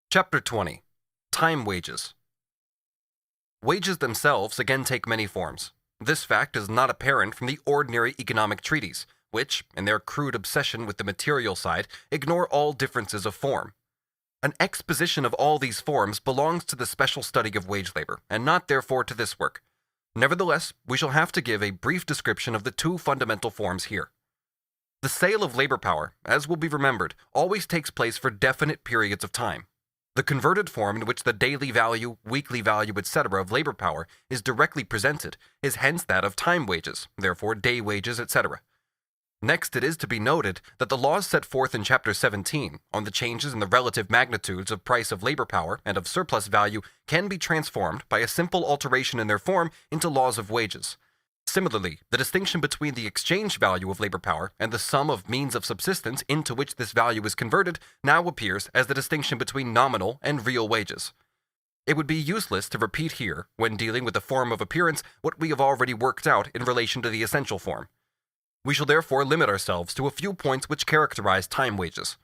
Chapter 20. Time Wages. Wages themselves again take many forms. This fact is not apparent from the ordinary economic treaties, which, in their crude obsession with the material side, ignore all differences of form. An exposition of all these forms belongs to the special study of wage labor, and not therefore to this work. Nevertheless, we shall have to give a brief description of the two fundamental forms here. The sale of labor power, as will be remembered, always takes place for definite periods of time. The converted form in which the daily value, weekly value, etc. of labor power is directly presented is hence that of time wages, therefore day wages, etc. Next, it is to be noted that the laws set forth in Chapter 17 on the changes in the relative magnitudes of price of labor power and of surplus value can be transformed by a simple alteration in their form into laws of wages. Similarly, the distinction between the exchange value of labor power and the sum of means of subsistence into which this value is converted now appears as the distinction between nominal and real wages. It would be useless to repeat here, when dealing with the form of appearance, what we have already worked out in relation to the essential form. We shall therefore limit ourselves to a few points which characterize time wages.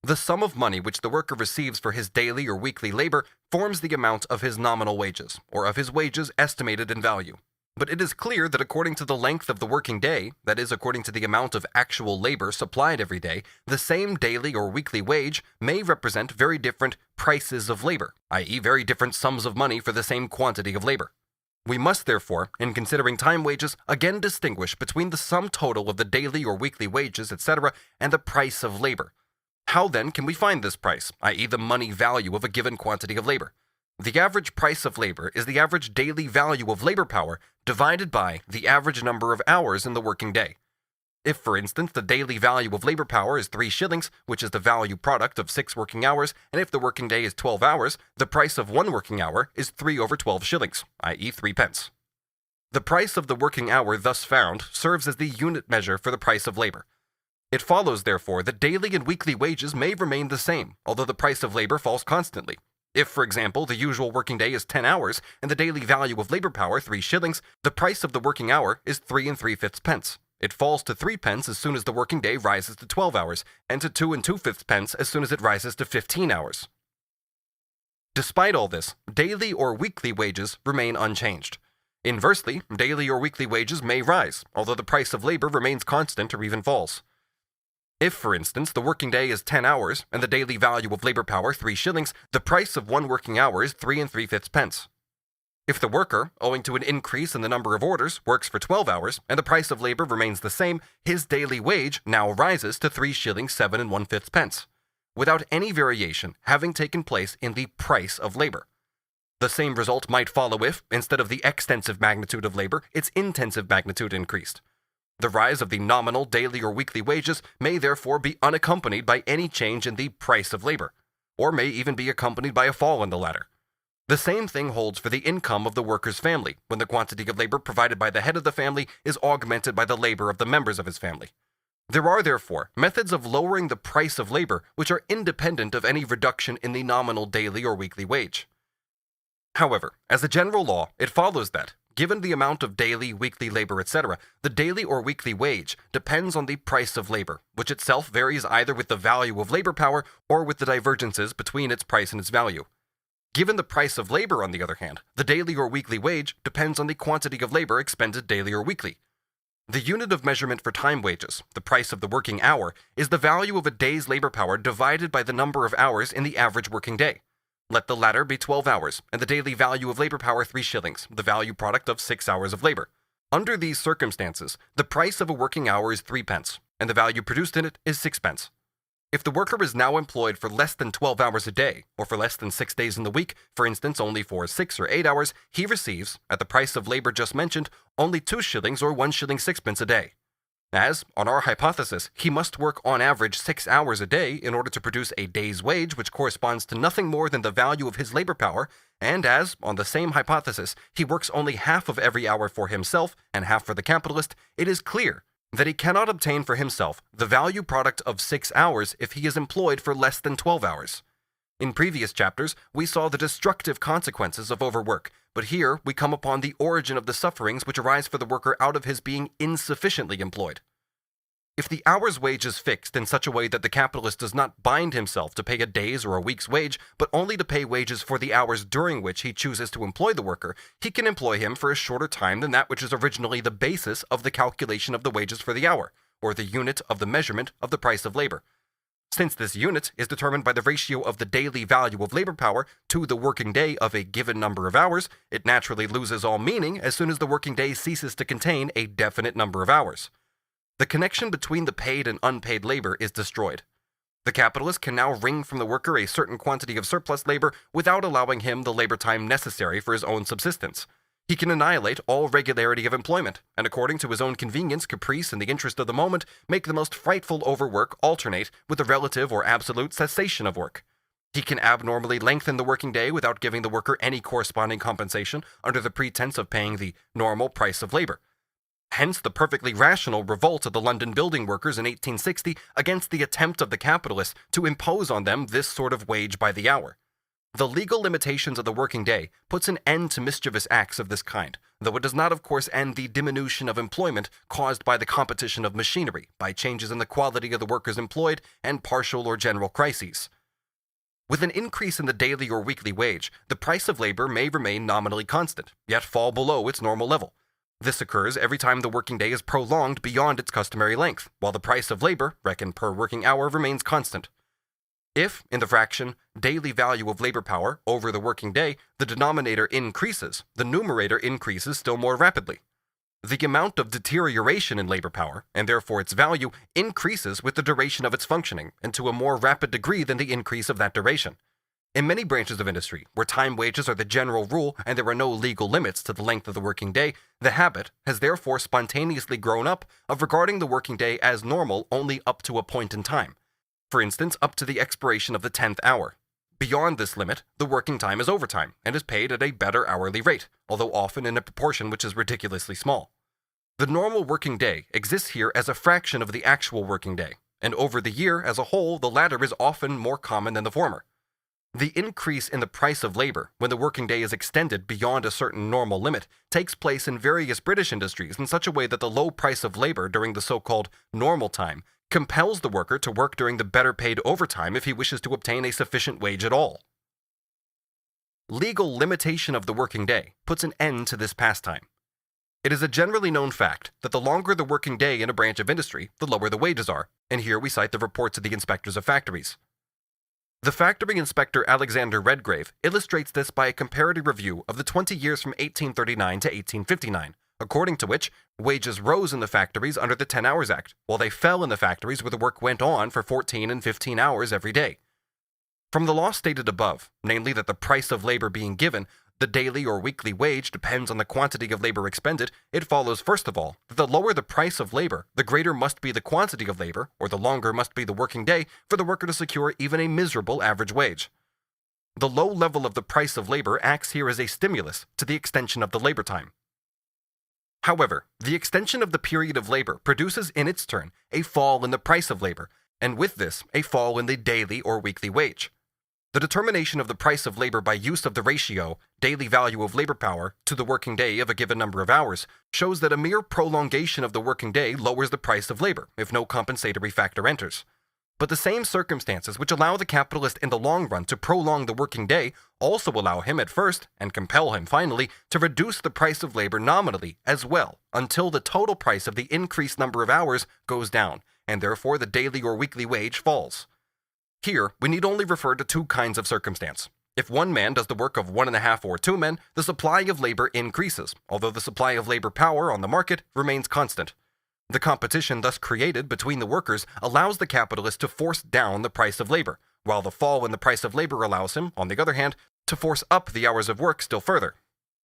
The sum of money which the worker receives for his daily or weekly labor forms the amount of his nominal wages, or of his wages estimated in value. But it is clear that according to the length of the working day, that is, according to the amount of actual labor supplied every day, the same daily or weekly wage may represent very different prices of labor, i.e., very different sums of money for the same quantity of labor. We must therefore, in considering time wages, again distinguish between the sum total of the daily or weekly wages, etc., and the price of labor. How then can we find this price, i.e., the money value of a given quantity of labor? The average price of labor is the average daily value of labor power divided by the average number of hours in the working day. If, for instance, the daily value of labor power is 3 shillings, which is the value product of 6 working hours, and if the working day is 12 hours, the price of 1 working hour is 3 over 12 shillings, i.e. 3 pence. The price of the working hour thus found serves as the unit measure for the price of labor. It follows, therefore, that daily and weekly wages may remain the same, although the price of labor falls constantly. If, for example, the usual working day is 10 hours and the daily value of labor power 3 shillings, the price of the working hour is 3 3/5 pence. It falls to 3 pence as soon as the working day rises to 12 hours, and to 2 2/5 pence as soon as it rises to 15 hours. Despite all this, daily or weekly wages remain unchanged. Inversely, daily or weekly wages may rise, although the price of labor remains constant or even falls. If, for instance, the working day is 10 hours and the daily value of labor power 3 shillings, the price of 1 working hour is 3 3/5 pence. If the worker, owing to an increase in the number of orders, works for 12 hours and the price of labor remains the same, his daily wage now rises to 3 shillings 7 1/5 pence, without any variation having taken place in the price of labor. The same result might follow if, instead of the extensive magnitude of labor, its intensive magnitude increased. The rise of the nominal daily or weekly wages may therefore be unaccompanied by any change in the price of labor, or may even be accompanied by a fall in the latter. The same thing holds for the income of the worker's family, when the quantity of labor provided by the head of the family is augmented by the labor of the members of his family. There are, therefore, methods of lowering the price of labor which are independent of any reduction in the nominal daily or weekly wage. However, as a general law, it follows that, given the amount of daily, weekly labor, etc., the daily or weekly wage depends on the price of labor, which itself varies either with the value of labor power or with the divergences between its price and its value. Given the price of labor, on the other hand, the daily or weekly wage depends on the quantity of labor expended daily or weekly. The unit of measurement for time wages, the price of the working hour, is the value of a day's labor power divided by the number of hours in the average working day. Let the latter be 12 hours, and the daily value of labor power 3 shillings, the value product of 6 hours of labor. Under these circumstances, the price of a working hour is 3 pence, and the value produced in it is 6 pence. If the worker is now employed for less than 12 hours a day, or for less than 6 days in the week, for instance only for 6 or 8 hours, he receives, at the price of labor just mentioned, only 2 shillings or 1 shilling 6 pence a day. As, on our hypothesis, he must work on average 6 hours a day in order to produce a day's wage which corresponds to nothing more than the value of his labor power, and as, on the same hypothesis, he works only half of every hour for himself and half for the capitalist, it is clear that he cannot obtain for himself the value product of 6 hours if he is employed for less than 12 hours. In previous chapters, we saw the destructive consequences of overwork, but here we come upon the origin of the sufferings which arise for the worker out of his being insufficiently employed. If the hour's wage is fixed in such a way that the capitalist does not bind himself to pay a day's or a week's wage, but only to pay wages for the hours during which he chooses to employ the worker, he can employ him for a shorter time than that which is originally the basis of the calculation of the wages for the hour, or the unit of the measurement of the price of labor. Since this unit is determined by the ratio of the daily value of labor power to the working day of a given number of hours, it naturally loses all meaning as soon as the working day ceases to contain a definite number of hours. The connection between the paid and unpaid labor is destroyed. The capitalist can now wring from the worker a certain quantity of surplus labor without allowing him the labor time necessary for his own subsistence. He can annihilate all regularity of employment, and according to his own convenience, caprice, and the interest of the moment, make the most frightful overwork alternate with the relative or absolute cessation of work. He can abnormally lengthen the working day without giving the worker any corresponding compensation under the pretense of paying the normal price of labor. Hence the perfectly rational revolt of the London building workers in 1860 against the attempt of the capitalists to impose on them this sort of wage by the hour. The legal limitations of the working day puts an end to mischievous acts of this kind, though it does not of course end the diminution of employment caused by the competition of machinery, by changes in the quality of the workers employed, and partial or general crises. With an increase in the daily or weekly wage, the price of labor may remain nominally constant, yet fall below its normal level. This occurs every time the working day is prolonged beyond its customary length, while the price of labor, reckoned per working hour, remains constant. If, in the fraction daily value of labor power over the working day, the denominator increases, the numerator increases still more rapidly. The amount of deterioration in labor power, and therefore its value, increases with the duration of its functioning, and to a more rapid degree than the increase of that duration. In many branches of industry, where time wages are the general rule and there are no legal limits to the length of the working day, the habit has therefore spontaneously grown up of regarding the working day as normal only up to a point in time. For instance, up to the expiration of the 10th hour. Beyond this limit, the working time is overtime and is paid at a better hourly rate, although often in a proportion which is ridiculously small. The normal working day exists here as a fraction of the actual working day, and over the year as a whole, the latter is often more common than the former. The increase in the price of labor, when the working day is extended beyond a certain normal limit, takes place in various British industries in such a way that the low price of labor during the so-called normal time compels the worker to work during the better paid overtime if he wishes to obtain a sufficient wage at all. Legal limitation of the working day puts an end to this pastime. It is a generally known fact that the longer the working day in a branch of industry, the lower the wages are, and here we cite the reports of the inspectors of factories. The factory inspector Alexander Redgrave illustrates this by a comparative review of the 20 years from 1839 to 1859, according to which wages rose in the factories under the 10 Hours Act, while they fell in the factories where the work went on for 14 and 15 hours every day. From the law stated above, namely that the price of labor being given, the daily or weekly wage depends on the quantity of labor expended, it follows first of all that the lower the price of labor, the greater must be the quantity of labor, or the longer must be the working day for the worker to secure even a miserable average wage. The low level of the price of labor acts here as a stimulus to the extension of the labor time. However, the extension of the period of labor produces in its turn a fall in the price of labor, and with this a fall in the daily or weekly wage. The determination of the price of labor by use of the ratio, daily value of labor power, to the working day of a given number of hours, shows that a mere prolongation of the working day lowers the price of labor, if no compensatory factor enters. But the same circumstances which allow the capitalist in the long run to prolong the working day also allow him at first, and compel him finally, to reduce the price of labor nominally as well, until the total price of the increased number of hours goes down, and therefore the daily or weekly wage falls. Here, we need only refer to two kinds of circumstance. If one man does the work of 1.5 or 2 men, the supply of labor increases, although the supply of labor power on the market remains constant. The competition thus created between the workers allows the capitalist to force down the price of labor, while the fall in the price of labor allows him, on the other hand, to force up the hours of work still further.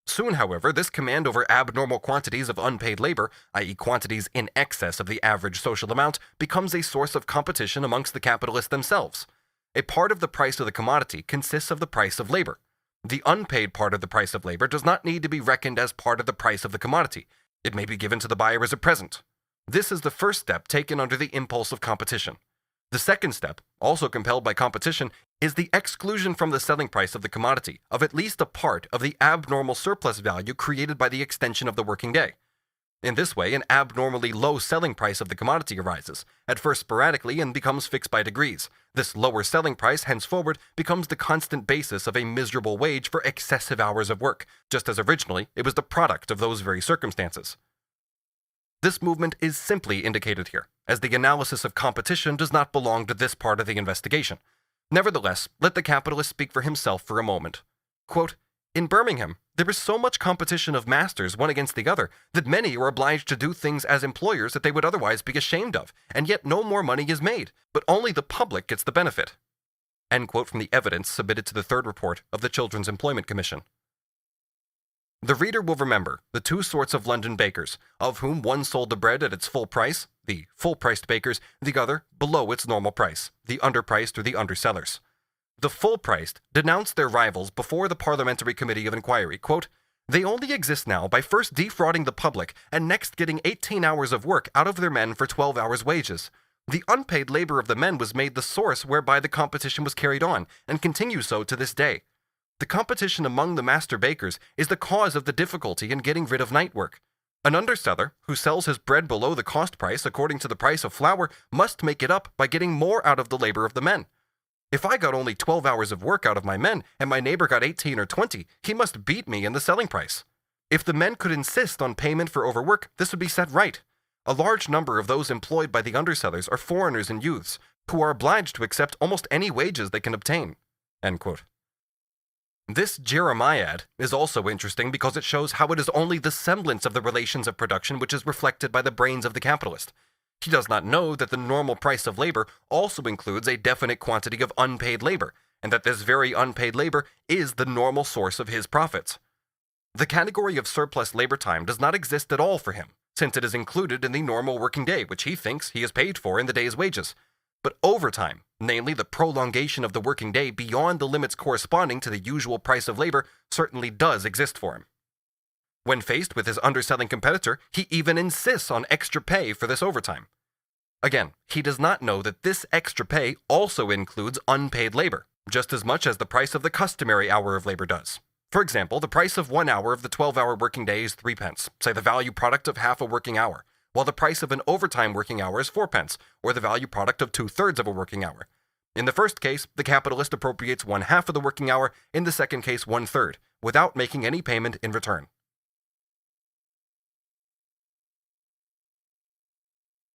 Soon, however, this command over abnormal quantities of unpaid labor, i.e. quantities in excess of the average social amount, becomes a source of competition amongst the capitalists themselves. A part of the price of the commodity consists of the price of labor. The unpaid part of the price of labor does not need to be reckoned as part of the price of the commodity. It may be given to the buyer as a present. This is the first step taken under the impulse of competition. The second step, also compelled by competition, is the exclusion from the selling price of the commodity of at least a part of the abnormal surplus value created by the extension of the working day. In this way, an abnormally low selling price of the commodity arises, at first sporadically and becomes fixed by degrees. This lower selling price henceforward becomes the constant basis of a miserable wage for excessive hours of work, just as originally it was the product of those very circumstances. This movement is simply indicated here, as the analysis of competition does not belong to this part of the investigation. Nevertheless, let the capitalist speak for himself for a moment. Quote, "In Birmingham, there is so much competition of masters one against the other that many are obliged to do things as employers that they would otherwise be ashamed of, and yet no more money is made, but only the public gets the benefit." End quote from the evidence submitted to the third report of the Children's Employment Commission. The reader will remember the two sorts of London bakers, of whom one sold the bread at its full price, the full-priced bakers, the other below its normal price, the underpriced or the undersellers. The full-priced denounced their rivals before the Parliamentary Committee of Inquiry. Quote, "They only exist now by first defrauding the public and next getting 18 hours of work out of their men for 12 hours' wages. The unpaid labor of the men was made the source whereby the competition was carried on, and continues so to this day. The competition among the master bakers is the cause of the difficulty in getting rid of night work. An underseller, who sells his bread below the cost price according to the price of flour, must make it up by getting more out of the labor of the men. If I got only 12 hours of work out of my men, and my neighbor got 18 or 20, he must beat me in the selling price. If the men could insist on payment for overwork, this would be set right. A large number of those employed by the undersellers are foreigners and youths, who are obliged to accept almost any wages they can obtain." End quote. This Jeremiad is also interesting because it shows how it is only the semblance of the relations of production which is reflected by the brains of the capitalist. He does not know that the normal price of labor also includes a definite quantity of unpaid labor, and that this very unpaid labor is the normal source of his profits. The category of surplus labor time does not exist at all for him, since it is included in the normal working day, which he thinks he is paid for in the day's wages. But overtime, namely the prolongation of the working day beyond the limits corresponding to the usual price of labor, certainly does exist for him. When faced with his underselling competitor, he even insists on extra pay for this overtime. Again, he does not know that this extra pay also includes unpaid labor, just as much as the price of the customary hour of labor does. For example, the price of 1 hour of the 12-hour working day is 3 pence, say the value product of half a working hour, while the price of an overtime working hour is 4 pence, or the value product of 2/3 of a working hour. In the first case, the capitalist appropriates 1/2 of the working hour, in the second case 1/3, without making any payment in return.